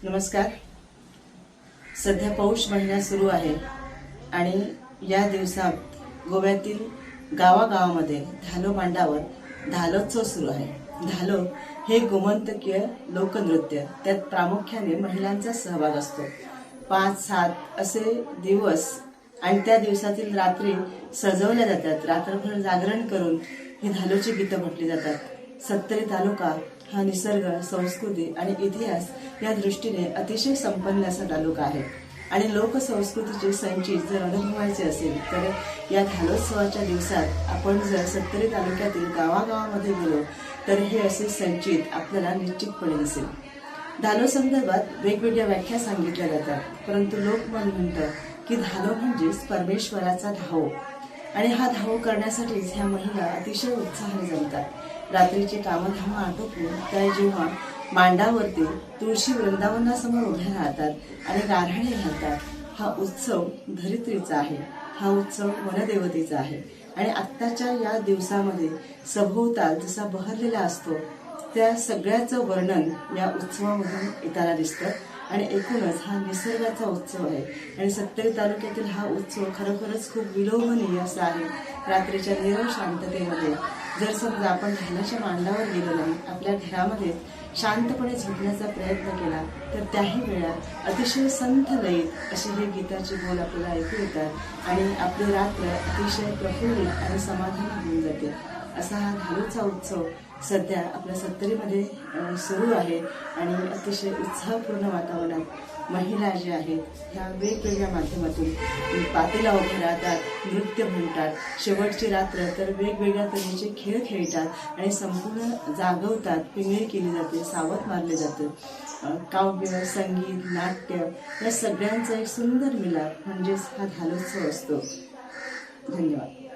नमस्कार. सध्या पौष महिना सुरू आहे आणि या दिवसात गोव्यातील गावागावामध्ये धालो मांडावर धालोत्सव सुरू आहे. धालो हे गोमंतकीय लोकनृत्य, त्यात प्रामुख्याने महिलांचा सहभाग असतो. 5-7 असे दिवस आणि त्या दिवसातील रात्री सजवल्या जातात. रात्रभर जागरण करून ही धालोची गीतं म्हटली जातात. सत्तरी तालुका हा निसर्ग, संस्कृती आणि इतिहास या दृष्टीने अतिशय संपन्न असा तालुका आहे आणि लोकसंस्कृतीचे संचित जर अनुभवायचे असेल तर या धालोत्सवाच्या दिवसात आपण जर सत्तरी तालुक्यातील गावागावामध्ये गेलो तर हे असे संचित आपल्याला निश्चितपणे दिसेल. धालो संदर्भात वेगवेगळ्या व्याख्या सांगितल्या जातात, परंतु लोकमत म्हणतं की धालो म्हणजेच परमेश्वराचा धाव आणि हा धाव करण्यासाठीच ह्या महिला अतिशय उत्साहाने जमतात. रात्रीची कामधाम आटोपून त्या जेव्हा मांडावरती तुळशी वृंदावनासमोर उभ्या राहतात आणि गाऱ्हाणे घालतात, हा उत्सव धरित्रीचा आहे, हा उत्सव वनदेवतेचा आहे आणि आत्ताच्या या दिवसामध्ये सभोवताल जसा बहरलेला असतो त्या सगळ्याचं वर्णन या उत्सवामधून येताना दिसतं आणि एकूणच हा निसर्गाचा उत्सव आहे आणि सत्तरी तालुक्यातील हा उत्सव खरोखरच खूप विलोभनीय असा आहे. रात्रीच्या निरव शांततेमध्ये जर समजा आपण धालाच्या मांडावर गेलो नाही, आपल्या घरामध्ये शांतपणे झोपण्याचा प्रयत्न केला तर त्याही वेळात अतिशय संथ लयीत अशी हे गीताचे बोल आपल्याला ऐकू येतात आणि आपली रात्र अतिशय प्रफुल्लित आणि समाधानी होऊन जाते. असा हा धालोचा उत्सव सध्या आपल्या सत्तरीमध्ये सुरू आहे आणि अतिशय उत्साहपूर्ण वातावरणात महिला ज्या आहेत ह्या वेगवेगळ्या माध्यमातून पातेला उभे राहतात, नृत्य म्हणतात, शेवटची रात्र तर वेगवेगळ्या तऱ्हेचे खेळ खेळतात आणि संपूर्ण जागवतात. पिंगळी केली जाते, सावध मारले जाते. काव्य, संगीत, नाट्य या सगळ्यांचा एक सुंदर मिलाप म्हणजेच हा धालोत्सव असतो. धन्यवाद.